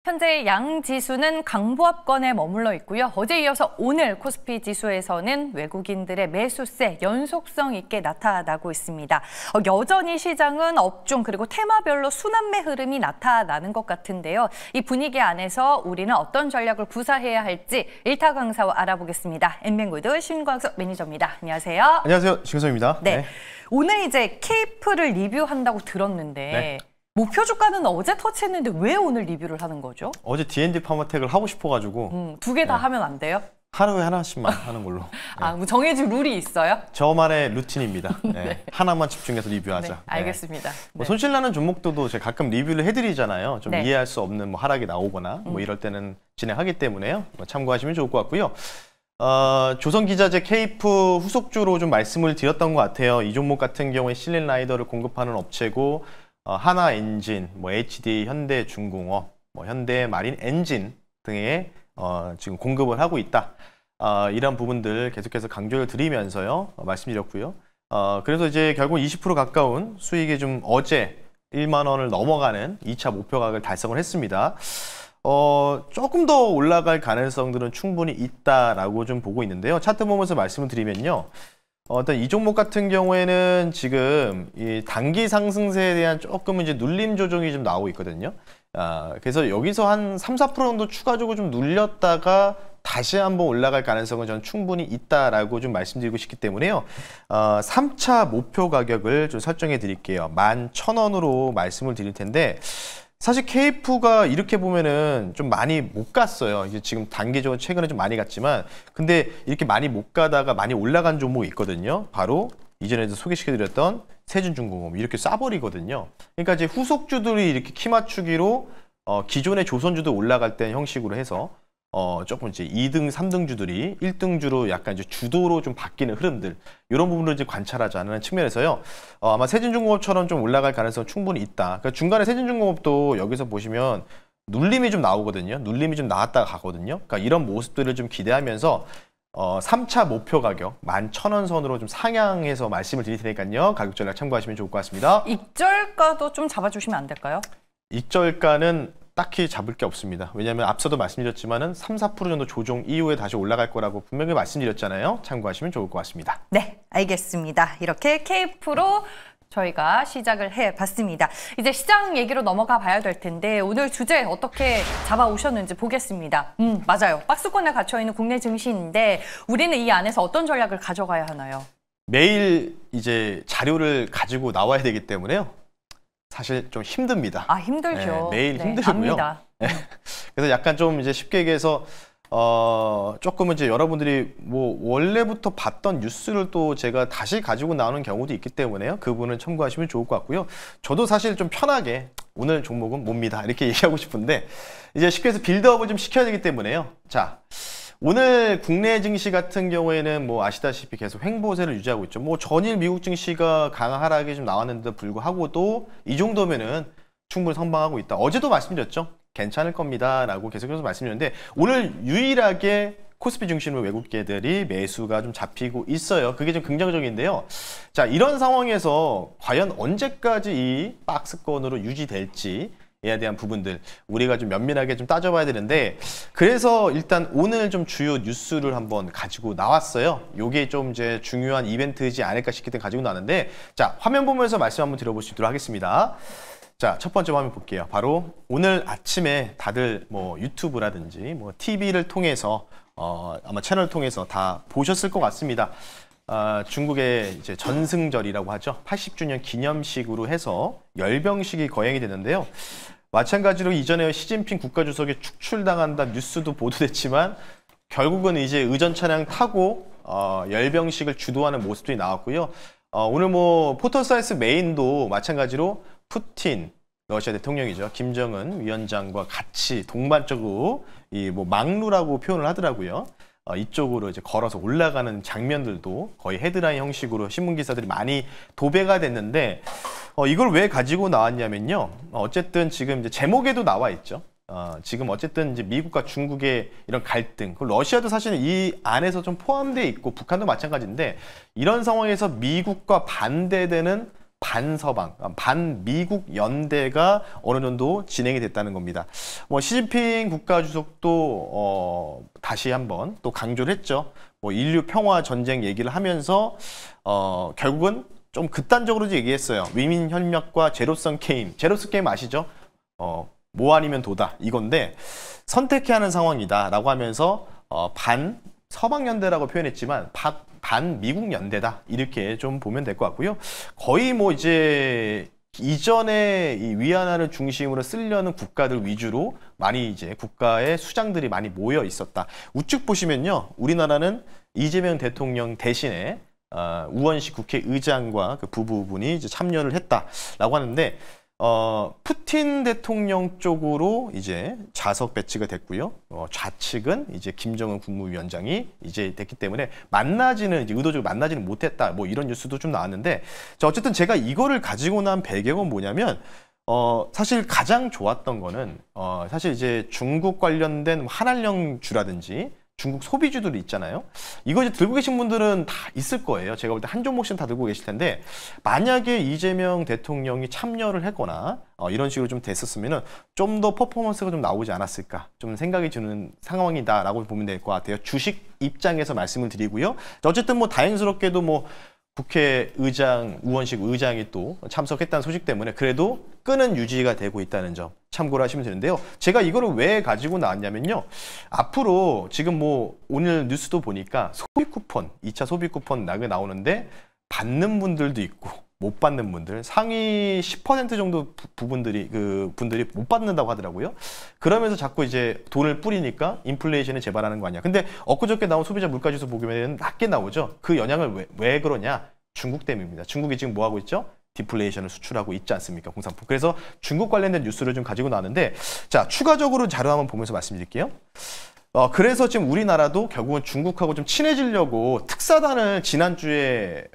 현재 양 지수는 강보합권에 머물러 있고요. 어제 이어서 오늘 코스피 지수에서는 외국인들의 매수세 연속성 있게 나타나고 있습니다. 여전히 시장은 업종 그리고 테마별로 순환매 흐름이 나타나는 것 같은데요. 이 분위기 안에서 우리는 어떤 전략을 구사해야 할지 일타 강사와 알아보겠습니다. 엠뱅골드 신광석 매니저입니다. 안녕하세요. 안녕하세요. 신광석입니다. 네. 오늘 이제 케이프를 리뷰한다고 들었는데 네. 목표 주가는 어제 터치했는데 왜 오늘 리뷰를 하는 거죠? 어제 D&D 파마텍을 하고 싶어가지고 두 개 다 하면 안 돼요? 하루에 하나씩만 하는 걸로. 아, 뭐 정해진 룰이 있어요? 저만의 루틴입니다. 네. 하나만 집중해서 리뷰하자. 네, 알겠습니다. 뭐 손실나는 종목도 제가 가끔 리뷰를 해드리잖아요. 좀 이해할 수 없는 뭐 하락이 나오거나 뭐 이럴 때는 진행하기 때문에요. 뭐 참고하시면 좋을 것 같고요. 조선기자재 케이프 후속주로 좀 말씀을 드렸던 것 같아요. 이 종목 같은 경우에 실린 라이더를 공급하는 업체고 하나엔진, 뭐 HD, 현대중공업, 뭐 현대마린 엔진 등에 지금 공급을 하고 있다. 이런 부분들 계속해서 강조를 드리면서요 말씀드렸고요. 그래서 이제 결국 20% 가까운 수익이 좀 어제 1만 원을 넘어가는 2차 목표 가격을 달성을 했습니다. 조금 더 올라갈 가능성들은 충분히 있다라고 좀 보고 있는데요. 차트 보면서 말씀을 드리면요. 일단 이 종목 같은 경우에는 지금 이 단기 상승세에 대한 조금 이제 눌림 조정이 좀 나오고 있거든요. 그래서 여기서 한 3~4% 정도 추가적으로 좀 눌렸다가 다시 한번 올라갈 가능성은 저는 충분히 있다라고 좀 말씀드리고 싶기 때문에요. 3차 목표 가격을 좀 설정해 드릴게요. 11,000원으로 말씀을 드릴 텐데 사실 케이프가 이렇게 보면은 좀 많이 못 갔어요. 이게 지금 단기적으로 최근에 좀 많이 갔지만 근데 이렇게 많이 못 가다가 많이 올라간 종목이 있거든요. 바로 이전에도 소개시켜드렸던 세준중공업 이렇게 쏴버리거든요. 그러니까 이제 후속주들이 이렇게 키 맞추기로 기존의 조선주도 올라갈 때 형식으로 해서 조금 이제 2등, 3등주들이 1등주로 약간 이제 주도로 좀 바뀌는 흐름들 이런 부분을 이제 관찰하자는 측면에서요. 아마 세진중공업처럼 좀 올라갈 가능성 충분히 있다. 그러니까 중간에 세진중공업도 여기서 보시면 눌림이 좀 나오거든요. 눌림이 좀 나왔다가 가거든요. 그러니까 이런 모습들을 좀 기대하면서 3차 목표 가격 11,000원 선으로 좀 상향해서 말씀을 드릴 테니까요. 가격 전략 참고하시면 좋을 것 같습니다. 익절가도 좀 잡아주시면 안 될까요? 익절가는 딱히 잡을 게 없습니다. 왜냐하면 앞서도 말씀드렸지만은 3~4% 정도 조정 이후에 다시 올라갈 거라고 분명히 말씀드렸잖아요. 참고하시면 좋을 것 같습니다. 네, 알겠습니다. 이렇게 케이프로 저희가 시작을 해봤습니다. 이제 시장 얘기로 넘어가 봐야 될 텐데 오늘 주제 어떻게 잡아오셨는지 보겠습니다. 맞아요. 박스권에 갇혀있는 국내 증시인데 우리는 이 안에서 어떤 전략을 가져가야 하나요? 매일 이제 자료를 가지고 나와야 되기 때문에요. 사실 좀 힘듭니다. 아, 힘들죠. 네, 매일 네, 힘들고요. 압니다. 네. 그래서 약간 좀 이제 쉽게 얘기해서 조금 이제 여러분들이 뭐 원래부터 봤던 뉴스를 또 제가 다시 가지고 나오는 경우도 있기 때문에요. 그 부분은 참고하시면 좋을 것 같고요. 저도 사실 좀 편하게 오늘 종목은 뭡니다 이렇게 얘기하고 싶은데 이제 쉽게 해서 빌드업을 좀 시켜야 되기 때문에요. 자. 오늘 국내 증시 같은 경우에는 뭐 아시다시피 계속 횡보세를 유지하고 있죠. 뭐 전일 미국 증시가 강한 하락이 좀 나왔는데도 불구하고도 이 정도면은 충분히 선방하고 있다. 어제도 말씀드렸죠. 괜찮을 겁니다. 라고 계속해서 말씀드렸는데 오늘 유일하게 코스피 중심으로 외국계들이 매수가 좀 잡히고 있어요. 그게 좀 긍정적인데요. 자, 이런 상황에서 과연 언제까지 이 박스권으로 유지될지 에 대한 부분들 우리가 좀 면밀하게 좀 따져봐야 되는데 그래서 일단 오늘 좀 주요 뉴스를 한번 가지고 나왔어요. 요게 좀 이제 중요한 이벤트이지 않을까 싶기 때문에 가지고 나왔는데 자, 화면 보면서 말씀 한번 드려볼 수 있도록 하겠습니다. 자, 첫 번째 화면 볼게요. 바로 오늘 아침에 다들 뭐 유튜브라든지 뭐 TV를 통해서 아마 채널을 통해서 다 보셨을 것 같습니다. 중국의 이제 전승절이라고 하죠. 80주년 기념식으로 해서 열병식이 거행이 되는데요. 마찬가지로 이전에 시진핑 국가주석이 축출당한다 뉴스도 보도됐지만 결국은 이제 의전 차량 타고 열병식을 주도하는 모습들이 나왔고요. 오늘 뭐 포털사이언스 메인도 마찬가지로 푸틴 러시아 대통령이죠. 김정은 위원장과 같이 동반적으로 이 뭐 막루라고 표현을 하더라고요. 이쪽으로 이제 걸어서 올라가는 장면들도 거의 헤드라인 형식으로 신문 기사들이 많이 도배가 됐는데 이걸 왜 가지고 나왔냐면요. 어쨌든 지금 이제 제목에도 나와 있죠. 지금 어쨌든 이제 미국과 중국의 이런 갈등, 러시아도 사실 이 안에서 좀 포함되어 있고 북한도 마찬가지인데 이런 상황에서 미국과 반대되는 반서방, 반미국 연대가 어느 정도 진행이 됐다는 겁니다. 뭐 시진핑 국가주석도 다시 한번 또 강조를 했죠. 뭐 인류 평화 전쟁 얘기를 하면서 결국은 좀 극단적으로 얘기했어요. 위민 협력과 제로섬 게임. 제로섬 게임 아시죠? 뭐 아니면 도다 이건데 선택해야 하는 상황이다라고 하면서 반 서방 연대라고 표현했지만 반 미국 연대다 이렇게 좀 보면 될 것 같고요. 거의 뭐 이제 이전에 이 위안화를 중심으로 쓰려는 국가들 위주로 많이 이제 국가의 수장들이 많이 모여 있었다. 우측 보시면요, 우리나라는 이재명 대통령 대신에 우원식 국회의장과 그 부부분이 이제 참여를 했다라고 하는데. 푸틴 대통령 쪽으로 이제 좌석 배치가 됐고요. 좌측은 이제 김정은 국무위원장이 이제 됐기 때문에 만나지는 이제 의도적으로 만나지는 못했다. 뭐 이런 뉴스도 좀 나왔는데, 자, 어쨌든 제가 이거를 가지고 난 배경은 뭐냐면, 사실 가장 좋았던 거는 사실 이제 중국 관련된 한알령주라든지 중국 소비주들이 있잖아요. 이거 이제 들고 계신 분들은 다 있을 거예요. 제가 볼 때 한 종목씩은 다 들고 계실 텐데, 만약에 이재명 대통령이 참여를 했거나 이런 식으로 좀 됐었으면은 좀 더 퍼포먼스가 좀 나오지 않았을까 좀 생각이 드는 상황이다라고 보면 될 것 같아요. 주식 입장에서 말씀을 드리고요. 어쨌든 뭐 다행스럽게도 뭐 국회의장, 우원식 의장이 또 참석했다는 소식 때문에 그래도 끈은 유지가 되고 있다는 점 참고를 하시면 되는데요. 제가 이거를 왜 가지고 나왔냐면요. 앞으로 지금 뭐 오늘 뉴스도 보니까 소비 쿠폰, 2차 소비 쿠폰 나오는데 받는 분들도 있고 못 받는 분들, 상위 10% 정도 분들이 못 받는다고 하더라고요. 그러면서 자꾸 이제 돈을 뿌리니까 인플레이션을 재발하는 거 아니야. 근데 엊그저께 나온 소비자 물가지수 보면 낮게 나오죠. 그 영향을 왜 그러냐? 중국 때문입니다. 중국이 지금 뭐 하고 있죠? 디플레이션을 수출하고 있지 않습니까? 공산품. 그래서 중국 관련된 뉴스를 좀 가지고 나왔는데, 자, 추가적으로 자료 한번 보면서 말씀드릴게요. 그래서 지금 우리나라도 결국은 중국하고 좀 친해지려고 특사단을 지난주에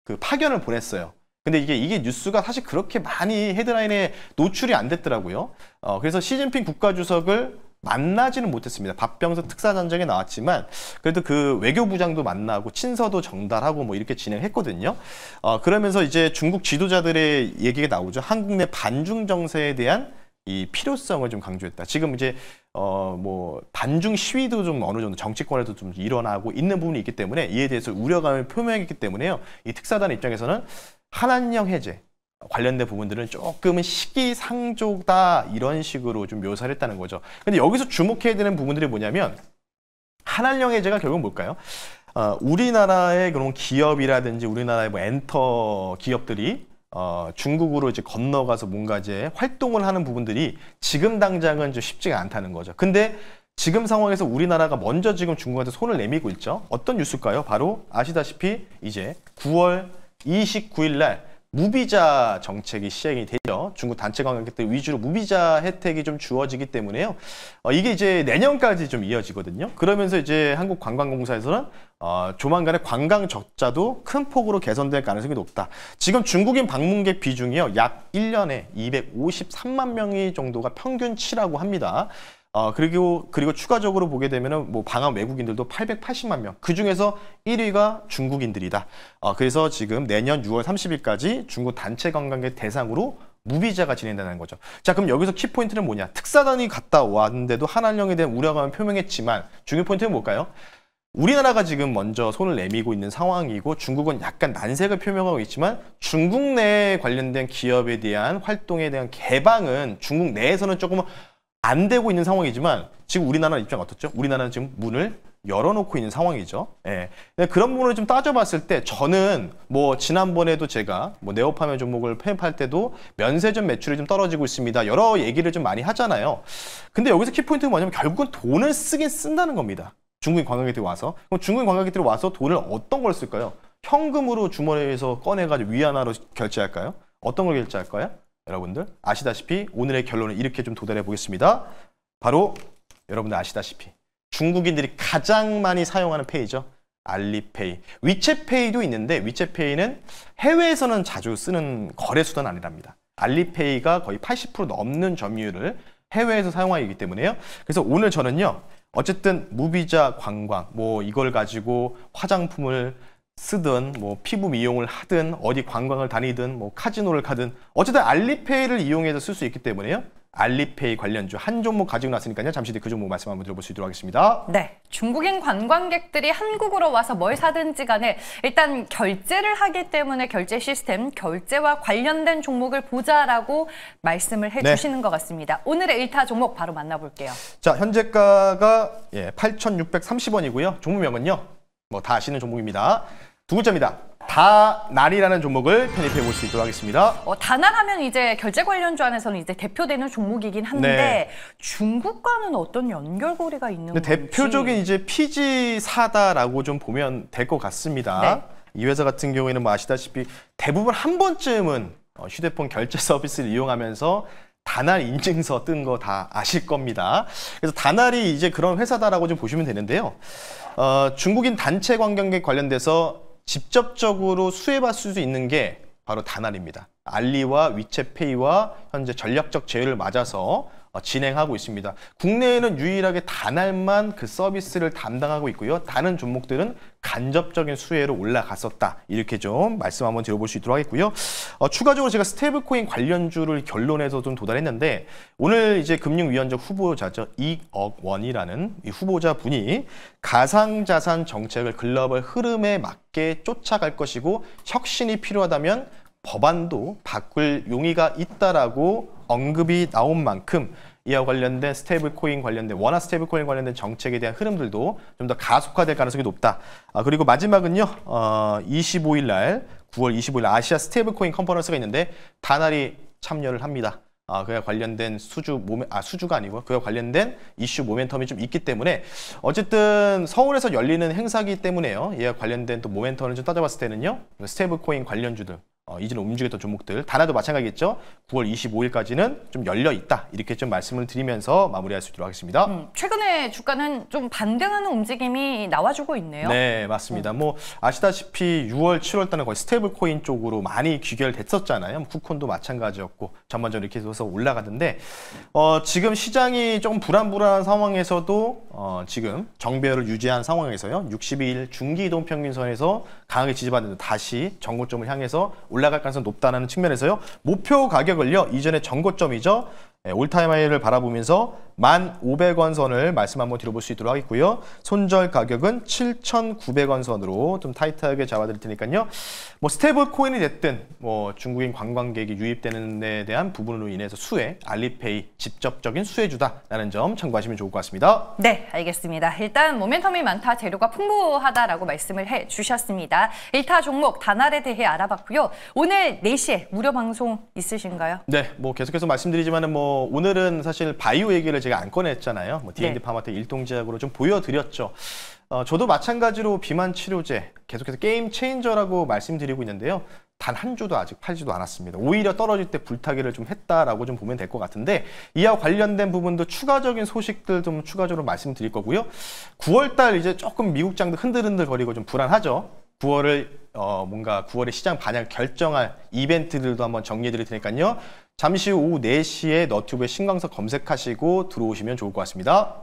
그 파견을 보냈어요. 근데 이게 뉴스가 사실 그렇게 많이 헤드라인에 노출이 안 됐더라고요. 그래서 시진핑 국가주석을 만나지는 못했습니다. 밥병석 특사전쟁에 나왔지만 그래도 그 외교부장도 만나고 친서도 전달하고 뭐 이렇게 진행했거든요. 그러면서 이제 중국 지도자들의 얘기가 나오죠. 한국 내 반중 정세에 대한 이 필요성을 좀 강조했다. 지금 이제 뭐 반중 시위도 좀 어느 정도 정치권에도 좀 일어나고 있는 부분이 있기 때문에 이에 대해서 우려감을 표명했기 때문에요. 이 특사단 입장에서는 한한령 해제 관련된 부분들은 조금은 시기상조다 이런 식으로 좀 묘사를 했다는 거죠. 근데 여기서 주목해야 되는 부분들이 뭐냐면 한한령 해제가 결국 뭘까요? 우리나라의 그런 기업이라든지 우리나라의 뭐 엔터 기업들이 중국으로 이제 건너가서 뭔가 이제 활동을 하는 부분들이 지금 당장은 좀 쉽지가 않다는 거죠. 근데 지금 상황에서 우리나라가 먼저 지금 중국한테 손을 내밀고 있죠. 어떤 뉴스일까요? 바로 아시다시피 이제 9월 29일 날 무비자 정책이 시행이 되죠. 중국 단체 관광객들 위주로 무비자 혜택이 좀 주어지기 때문에요. 이게 이제 내년까지 좀 이어지거든요. 그러면서 이제 한국관광공사에서는 조만간에 관광 적자도 큰 폭으로 개선될 가능성이 높다. 지금 중국인 방문객 비중이요. 약 1년에 253만 명이 정도가 평균치라고 합니다. 그리고 추가적으로 보게 되면은 뭐 방한 외국인들도 880만 명. 그 중에서 1위가 중국인들이다. 그래서 지금 내년 6월 30일까지 중국 단체 관광객 대상으로 무비자가 진행된다는 거죠. 자, 그럼 여기서 키포인트는 뭐냐? 특사단이 갔다 왔는데도 한한령에 대한 우려감을 표명했지만 중요 포인트는 뭘까요? 우리나라가 지금 먼저 손을 내밀고 있는 상황이고 중국은 약간 난색을 표명하고 있지만 중국 내에 관련된 기업에 대한 활동에 대한 개방은 중국 내에서는 조금 안 되고 있는 상황이지만 지금 우리나라 입장 어떻죠? 우리나라는 지금 문을 열어놓고 있는 상황이죠. 예. 그런 부분을 좀 따져봤을 때 저는 뭐 지난번에도 제가 뭐 네오파면 종목을 폐업할 때도 면세점 매출이 좀 떨어지고 있습니다. 여러 얘기를 좀 많이 하잖아요. 근데 여기서 키포인트가 뭐냐면 결국은 돈을 쓰긴 쓴다는 겁니다. 중국인 관광객들이 와서. 그럼 중국인 관광객들이 와서 돈을 어떤 걸 쓸까요? 현금으로 주머니에서 꺼내가지고 위안화로 결제할까요? 어떤 걸 결제할까요? 여러분들 아시다시피 오늘의 결론은 이렇게 좀 도달해 보겠습니다. 바로 여러분들 아시다시피 중국인들이 가장 많이 사용하는 페이죠. 알리페이. 위챗페이도 있는데 위챗페이는 해외에서는 자주 쓰는 거래 수단은 아니랍니다. 알리페이가 거의 80% 넘는 점유율을 해외에서 사용하기 때문에요. 그래서 오늘 저는요. 어쨌든 무비자 관광 뭐 이걸 가지고 화장품을 쓰든 뭐 피부 미용을 하든 어디 관광을 다니든 뭐 카지노를 가든 어쨌든 알리페이를 이용해서 쓸 수 있기 때문에요. 알리페이 관련주 한 종목 가지고 났으니까요. 잠시 뒤에 그 종목 말씀 한번 들어볼 수 있도록 하겠습니다. 네, 중국인 관광객들이 한국으로 와서 뭘 사든지 간에 일단 결제를 하기 때문에 결제 시스템, 결제와 관련된 종목을 보자라고 말씀을 해주시는 것 같습니다. 오늘의 1타 종목 바로 만나볼게요. 자, 현재가가 8,630원이고요. 종목명은요. 뭐 다 아시는 종목입니다. 두 글자입니다. 다날이라는 종목을 편입해 볼 수 있도록 하겠습니다. 다날하면 이제 결제 관련주 안에서는 이제 대표되는 종목이긴 한데 네. 중국과는 어떤 연결고리가 있는 건지. 대표적인 이제 피지사다라고 좀 보면 될 것 같습니다. 네. 이 회사 같은 경우에는 뭐 아시다시피 대부분 한 번쯤은 휴대폰 결제 서비스를 이용하면서 다날 인증서 뜬 거 다 아실 겁니다. 그래서 다날이 이제 그런 회사다라고 좀 보시면 되는데요. 중국인 단체 관광객 관련돼서 직접적으로 수혜받을 수 있는 게 바로 다날입니다. 알리와 위챗페이와 현재 전략적 제휴를 맞아서 진행하고 있습니다. 국내에는 유일하게 다날만 그 서비스를 담당하고 있고요. 다른 종목들은 간접적인 수혜로 올라갔었다. 이렇게 좀 말씀 한번 드려볼 수 있도록 하겠고요. 추가적으로 제가 스테이블코인 관련주를 결론에서 좀 도달했는데 오늘 이제 금융위원장 후보자죠. 이억 원이라는 이 후보자 분이 가상자산 정책을 글로벌 흐름에 맞게 쫓아갈 것이고 혁신이 필요하다면 법안도 바꿀 용의가 있다라고 언급이 나온 만큼 이와 관련된 스테이블코인 관련된 원화 스테이블코인 관련된 정책에 대한 흐름들도 좀 더 가속화될 가능성이 높다. 그리고 마지막은요. 25일 날 9월 25일 날 아시아 스테이블코인 컨퍼런스가 있는데 다날이 참여를 합니다. 그와 관련된 수주가 아니고 그와 관련된 이슈 모멘텀이 좀 있기 때문에 어쨌든 서울에서 열리는 행사이기 때문에요. 이와 관련된 또 모멘텀을 좀 따져봤을 때는요. 스테이블코인 관련주들 이전에 움직였던 종목들 다나도 마찬가지겠죠. 9월 25일까지는 좀 열려 있다. 이렇게 좀 말씀을 드리면서 마무리할 수 있도록 하겠습니다. 최근에 주가는 좀 반등하는 움직임이 나와주고 있네요. 네, 맞습니다. 뭐 아시다시피 6월, 7월 달은 거의 스테이블 코인 쪽으로 많이 귀결됐었잖아요. 쿠콘도 마찬가지였고 전반적으로 이렇게 해서 올라가던데 지금 시장이 조금 불안한 상황에서도 지금 정배열을 유지한 상황에서요. 62일 중기 이동 평균선에서 강하게 지지받는 다시 전고점을 향해서 올라갈 가능성이 높다는 측면에서요. 목표 가격을요. 이전에 전고점이죠. 올타임 하이를 바라보면서 1,500원 선을 말씀 한번 드려볼 수 있도록 하겠고요. 손절 가격은 7,900원 선으로 좀 타이트하게 잡아드릴 테니까요. 뭐 스테이블 코인이 됐든 뭐 중국인 관광객이 유입되는 데 대한 부분으로 인해서 수혜, 알리페이 직접적인 수혜주다라는 점 참고하시면 좋을 것 같습니다. 네, 알겠습니다. 일단 모멘텀이 많다, 재료가 풍부하다라고 말씀을 해주셨습니다. 1타 종목 다날에 대해 알아봤고요. 오늘 4시에 무료 방송 있으신가요? 네, 뭐 계속해서 말씀드리지만은 뭐 오늘은 사실 바이오 얘기를 제가 안 꺼냈잖아요. 뭐 D&D 네. 파마텍 일동제약으로 좀 보여드렸죠. 저도 마찬가지로 비만 치료제 계속해서 게임 체인저라고 말씀드리고 있는데요. 단 한 주도 아직 팔지도 않았습니다. 오히려 떨어질 때 불타기를 좀 했다라고 좀 보면 될 것 같은데 이와 관련된 부분도 추가적인 소식들 좀 추가적으로 말씀드릴 거고요. 9월 달 이제 조금 미국 장도 흔들흔들 거리고 좀 불안하죠. 9월을 뭔가 9월에 시장 반향 결정할 이벤트들도 한번 정리해 드릴 테니까요. 잠시 후 오후 4시에 너튜브에 신광석 검색하시고 들어오시면 좋을 것 같습니다.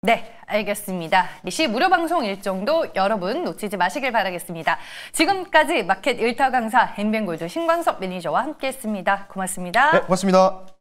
네, 알겠습니다. 4시 무료 방송 일정도 여러분 놓치지 마시길 바라겠습니다. 지금까지 마켓 1타 강사 엠뱅골드 신광석 매니저와 함께했습니다. 고맙습니다. 네, 고맙습니다.